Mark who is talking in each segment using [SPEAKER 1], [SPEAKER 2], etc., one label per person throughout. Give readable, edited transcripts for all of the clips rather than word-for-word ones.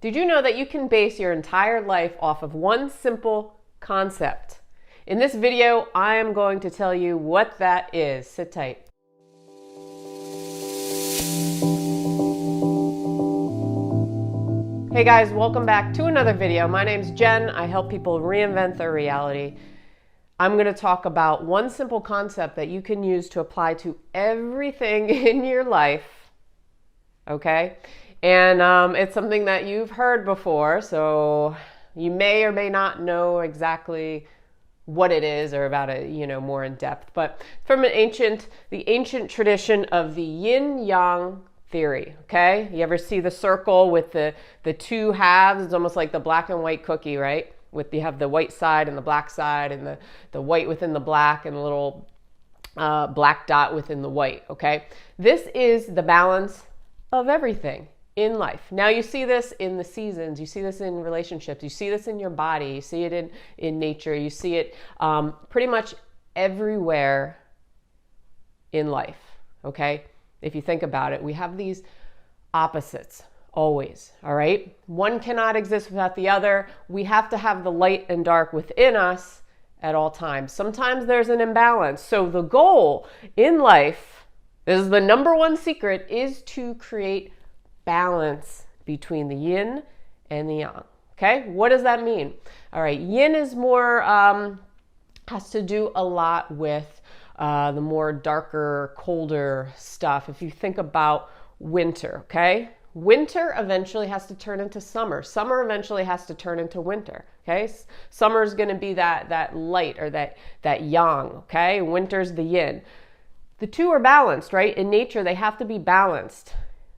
[SPEAKER 1] Did you know that you can base your entire life off of one simple concept? In this video, I am going to tell you what that is. Sit tight. Hey guys, welcome back to another video. My name's Jen. I help people reinvent their reality. I'm going to talk about one simple concept that you can use to apply to everything in your life. Okay? And it's something that you've heard before, so you may or may not know exactly what it is or about it, more in depth. But from the ancient tradition of the yin-yang theory, okay? You ever see the circle with the two halves? It's almost like the black and white cookie, right? You have the white side and the black side, and the white within the black, and a little black dot within the white, okay? This is the balance of everything in life. Now you see this in the seasons, you see this in relationships, you see this in your body, you see it in nature, you see it pretty much everywhere in life, okay? If you think about it, we have these opposites always, all right? One cannot exist without the other. We have to have the light and dark within us at all times. Sometimes there's an imbalance. So the goal in life, this is the number one secret, is to create balance between the yin and the yang. Okay, what does that mean? All right, yin is more, has to do a lot with the more darker, colder stuff. If you think about winter, okay? Winter eventually has to turn into summer. Summer eventually has to turn into winter, okay? Summer is going to be that light or that yang, okay? Winter's the yin. The two are balanced, right? In nature, they have to be balanced.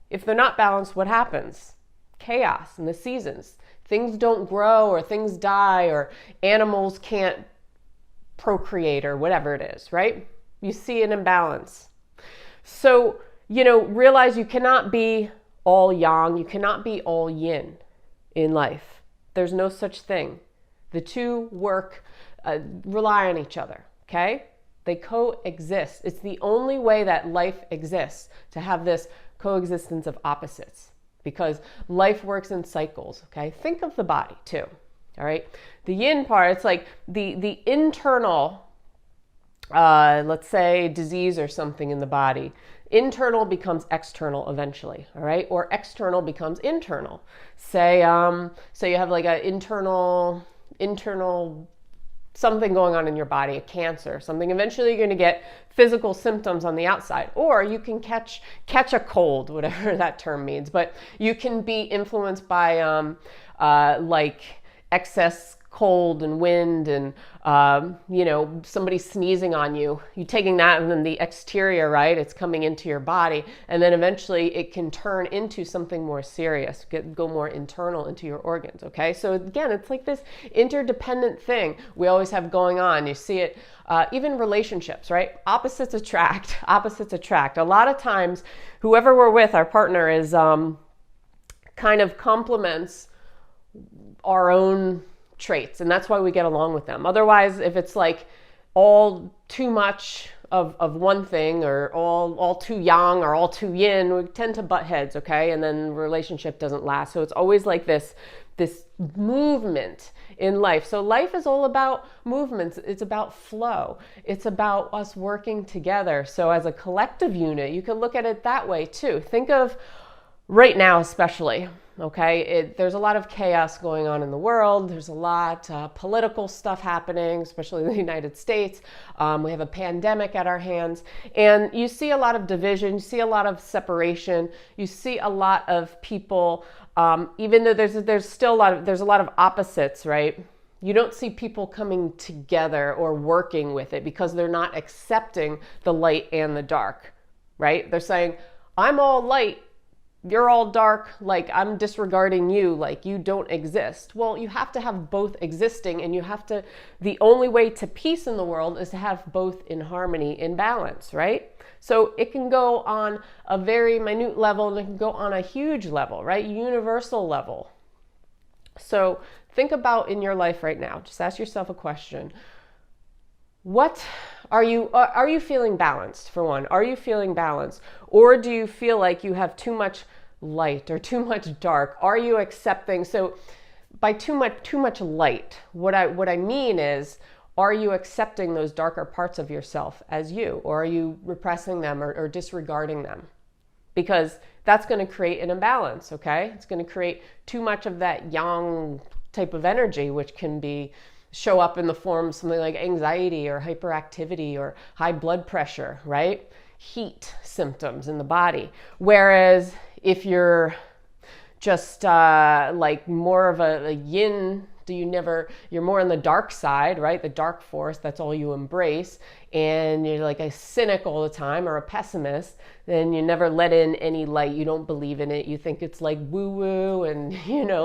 [SPEAKER 1] If they're not balanced, what happens? Chaos in the seasons. Things don't grow, or things die, or animals can't procreate, or whatever it is, right? You see an imbalance. So, realize you cannot be all yang, you cannot be all yin in life. There's no such thing. The two rely on each other, okay? They coexist. It's the only way that life exists, to have this coexistence of opposites, because life works in cycles, okay? Think of the body too, all right? The yin part, it's like the internal, let's say disease or something in the body. Internal becomes external eventually, all right? Or external becomes internal. Say you have like an internal something going on in your body, a cancer, something. Eventually you're going to get physical symptoms on the outside, or you can catch a cold, whatever that term means. But you can be influenced by like excess cold and wind and somebody sneezing on you. You taking that, and then the exterior, right? It's coming into your body, and then eventually it can turn into something more serious, go more internal into your organs. Okay, so again, it's like this interdependent thing we always have going on. You see it even relationships, right? Opposites attract. Opposites attract. A lot of times, whoever we're with, our partner, is kind of complements our own traits, and that's why we get along with them. Otherwise, if it's like all too much of one thing, or all too yang or all too yin, we tend to butt heads, okay? And then the relationship doesn't last. So it's always like this movement in life. So life is all about movements. It's about flow. It's about us working together. So as a collective unit, you can look at it that way too. Think of right now especially, okay, there's a lot of chaos going on in the world. There's a lot political stuff happening, especially in the United States. We have a pandemic at our hands, and you see a lot of division. You see a lot of separation. You see a lot of people, even though there's a lot of opposites, right? You don't see people coming together or working with it, because they're not accepting the light and the dark, right? They're saying, I'm all light, you're all dark, like I'm disregarding you, like you don't exist. Well, you have to have both existing, and the only way to peace in the world is to have both in harmony, in balance, right? So it can go on a very minute level, and it can go on a huge level, right? Universal level. So think about in your life right now, just ask yourself a question. What are you feeling balanced, for one? Are you feeling balanced? Or do you feel like you have too much light or too much dark? Are you accepting? So by too much light, what I mean is, are you accepting those darker parts of yourself as you, or are you repressing them or disregarding them? Because that's going to create an imbalance, okay? It's going to create too much of that yang type of energy, which can show up in the form of something like anxiety or hyperactivity or high blood pressure, right? Heat symptoms in the body. Whereas if you're just like more of a yin, you're more on the dark side, right? The dark force, that's all you embrace. And you're like a cynic all the time or a pessimist, then you never let in any light. You don't believe in it. You think it's like woo woo and,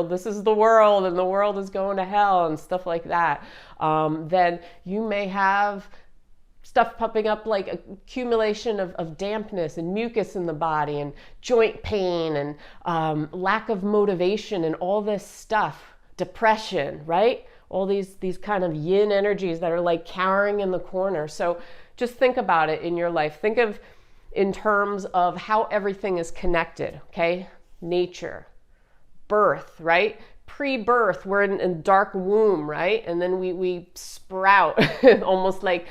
[SPEAKER 1] this is the world and the world is going to hell and stuff like that. Then you may have stuff popping up like accumulation of dampness and mucus in the body and joint pain and lack of motivation and all this stuff. Depression, right? All these kind of yin energies that are like cowering in the corner. So just think about it in your life. Think of in terms of how everything is connected, okay? Nature, birth, right? Pre-birth, we're in a dark womb, right? And then we sprout, almost like,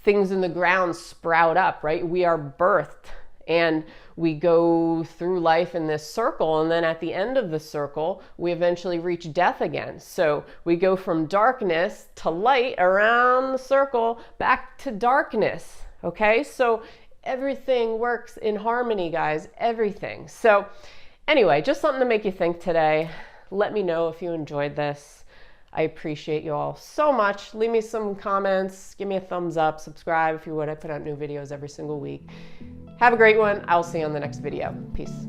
[SPEAKER 1] things in the ground sprout up, right? We are birthed. And we go through life in this circle, and then at the end of the circle, we eventually reach death again. So we go from darkness to light around the circle, back to darkness, okay? So everything works in harmony, guys, everything. So anyway, just something to make you think today. Let me know if you enjoyed this. I appreciate you all so much. Leave me some comments, give me a thumbs up, subscribe if you would. I put out new videos every single week. Have a great one. I'll see you on the next video. Peace.